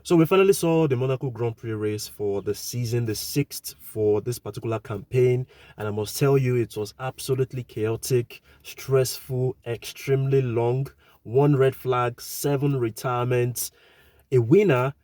So we finally saw the Monaco Grand Prix race for the season, the sixth for this particular campaign. And I must tell you, it was absolutely chaotic, stressful, extremely long. One red flag, seven retirements, a winner,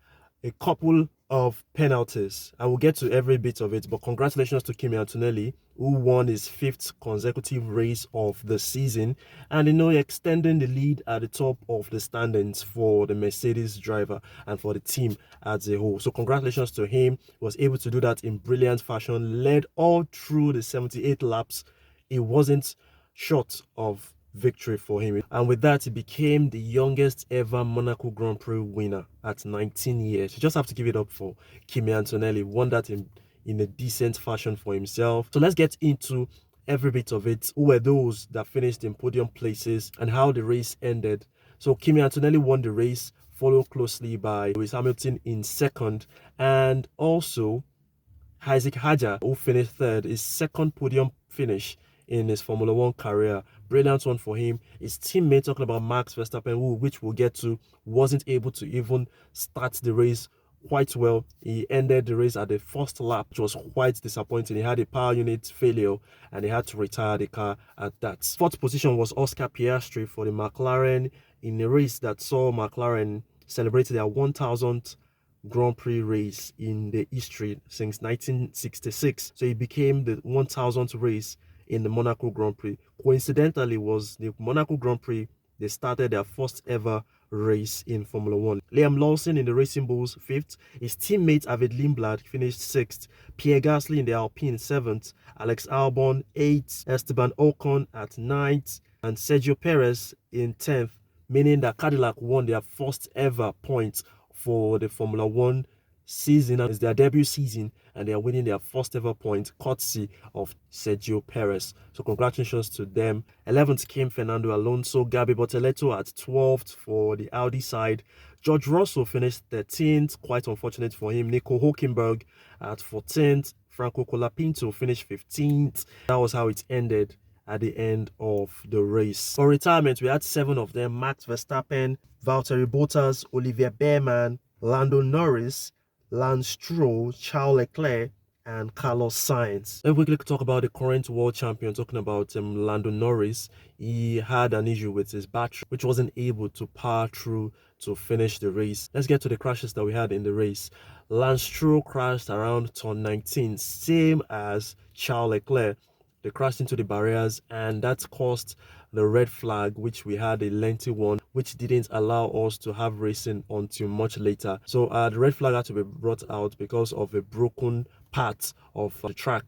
a couple of penalties. I will get to every bit of it, but congratulations to Kimi Antonelli, who won his fifth consecutive race of the season and extending the lead at the top of the standings for the Mercedes driver and for the team as a whole. So congratulations to him. He was able to do that in brilliant fashion, led all through the 78 laps. It wasn't short of victory for him. And with that, he became the youngest ever Monaco Grand Prix winner at 19 years. You just have to give it up for Kimi Antonelli. Won that in a decent fashion for himself. So let's get into every bit of it. Who were those that finished in podium places and how the race ended? So Kimi Antonelli won the race, followed closely by Lewis Hamilton in second, and also Isaac Hadjar, who finished third, his second podium finish in his Formula One career. Brilliant one for him. His teammate, talking about Max Verstappen, which we'll get to, wasn't able to even start the race quite well. He ended the race at the first lap, which was quite disappointing. He had a power unit failure and he had to retire the car at that. Fourth position was Oscar Piastri for the McLaren in a race that saw McLaren celebrate their 1000th Grand Prix race in the history since 1966. So it became the 1000th race in the Monaco Grand Prix. Coincidentally, was the Monaco Grand Prix they started their first ever race in Formula One. Liam Lawson in the Racing Bulls, fifth. His teammate Arvid Lindblad finished sixth. Pierre Gasly in the Alpine, seventh. Alex Albon, eighth. Esteban Ocon at ninth. And Sergio Perez in 10th, meaning that Cadillac won their first ever points for the Formula One season. It's their debut season and they are winning their first ever point courtesy of Sergio Perez. So congratulations to them. 11th came Fernando Alonso, Gabi Bortoleto at 12th for the Audi side. George Russell finished 13th, quite unfortunate for him. Nico Hulkenberg at 14th. Franco Colapinto finished 15th. That was how it ended at the end of the race. For retirement, we had 7 of them: Max Verstappen, Valtteri Bottas, Olivier Behrman, Lando Norris, Lance Stroll, Charles Leclerc, and Carlos Sainz. Let's quickly talk about the current world champion, talking about Lando Norris. He had an issue with his battery, which wasn't able to power through to finish the race. Let's get to the crashes that we had in the race. Lance Stroll crashed around turn 19, same as Charles Leclerc. They crashed into the barriers and that caused the red flag, which we had a lengthy one, which didn't allow us to have racing until much later. So the red flag had to be brought out because of a broken part of the track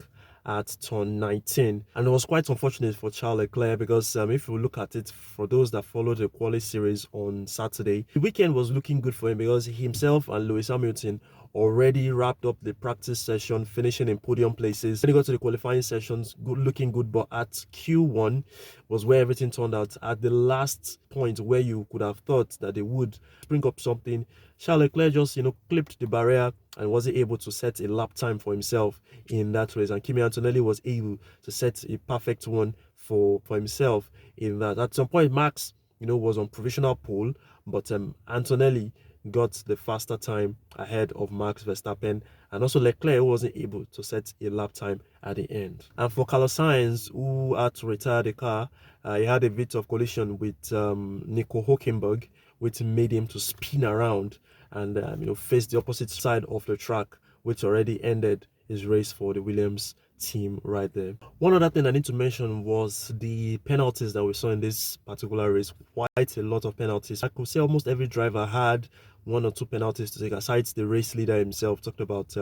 at turn 19, and it was quite unfortunate for Charles Leclerc because if you look at it, for those that followed the quali series on Saturday, the weekend was looking good for him because himself and Lewis Hamilton already wrapped up the practice session, finishing in podium places. Then he got to the qualifying sessions, looking good, but at Q1 was where everything turned out. At the last point where you could have thought that they would bring up something, Charles Leclerc just clipped the barrier and wasn't able to set a lap time for himself in that race. And Kimi Antonelli was able to set a perfect one for himself in that. At some point, Max was on provisional pole, but Antonelli got the faster time ahead of Max Verstappen, and also Leclerc wasn't able to set a lap time at the end. And for Carlos Sainz, who had to retire the car, he had a bit of collision with Nico Hulkenberg, which made him to spin around and face the opposite side of the track, which already ended his race for the Williams team right there. One other thing I need to mention was the penalties that we saw in this particular race. Quite a lot of penalties. I could say almost every driver had 1 or 2 penalties to take, aside the race leader himself. Talked about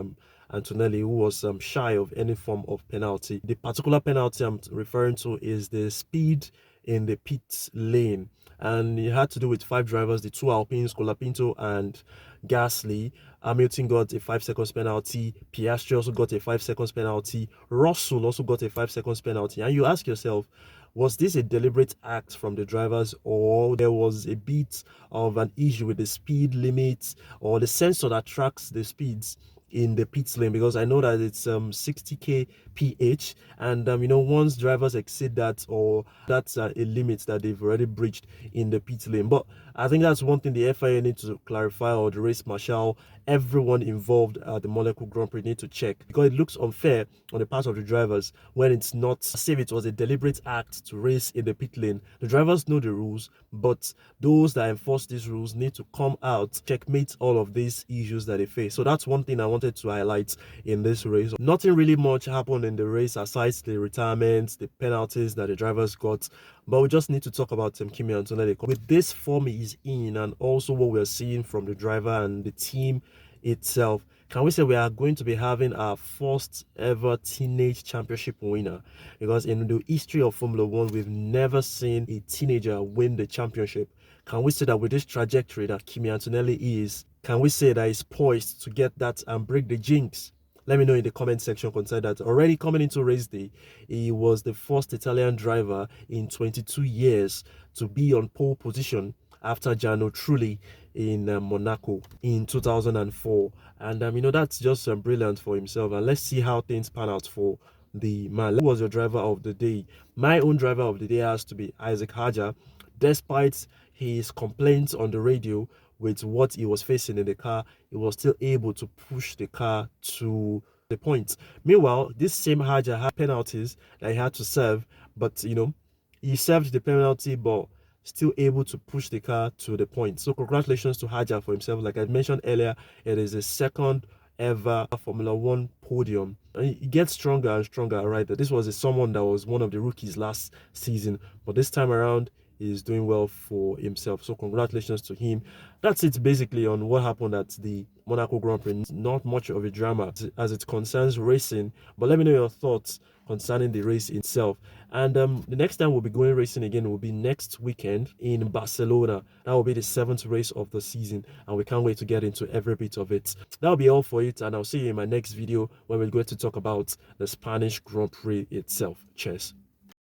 Antonelli, who was shy of any form of penalty. The particular penalty I'm referring to is the speed in the pit lane, and it had to do with 5 drivers, the 2 Alpines, Colapinto and Gasly. Hamilton got a 5 seconds penalty. Piastri also got a 5 seconds penalty. Russell also got a 5 seconds penalty. And you ask yourself, was this a deliberate act from the drivers, or there was a bit of an issue with the speed limits or the sensor that tracks the speeds in the pit lane, because I know that it's 60k ph, and once drivers exceed that, or that's a limit that they've already breached in the pit lane. But I think that's one thing the FIA need to clarify, or the race marshal, everyone involved at the Monaco Grand Prix need to check, because it looks unfair on the part of the drivers when it's not as if it was a deliberate act to race in the pit lane. The drivers know the rules, but those that enforce these rules need to come out, checkmate all of these issues that they face. So that's one thing I wanted to highlight in this race. Nothing really much happened in the race aside the retirements, the penalties that the drivers got, but we just need to talk about Kimi Antonelli. With this form he's in, and also what we're seeing from the driver and the team itself, can we say we are going to be having our first ever teenage championship winner? Because in the history of Formula One, we've never seen a teenager win the championship. Can we say that with this trajectory that Kimi Antonelli is, can we say that he's poised to get that and break the jinx? Let me know in the comment section concerning that. Already coming into race day, he was the first Italian driver in 22 years to be on pole position after Gianno Trulli in Monaco in 2004. And that's just brilliant for himself. And let's see how things pan out for the man. Who was your driver of the day? My own driver of the day has to be Isaac Hajar. Despite his complaints on the radio with what he was facing in the car, he was still able to push the car to the point. Meanwhile, this same Hajar had penalties that he had to serve, but he served the penalty, but still able to push the car to the point. So congratulations to Hajar for himself. Like I mentioned earlier, it is his second ever Formula One podium. And it gets stronger and stronger, right? That this was someone that was one of the rookies last season, but this time around is doing well for himself. So congratulations to him. That's it basically on what happened at the Monaco Grand Prix. Not much of a drama as it concerns racing, but let me know your thoughts concerning the race itself. And the next time we'll be going racing again will be next weekend in Barcelona. That will be the 7th race of the season, and we can't wait to get into every bit of it. That'll be all for it, and I'll see you in my next video when we're going to talk about the Spanish Grand Prix itself. Cheers.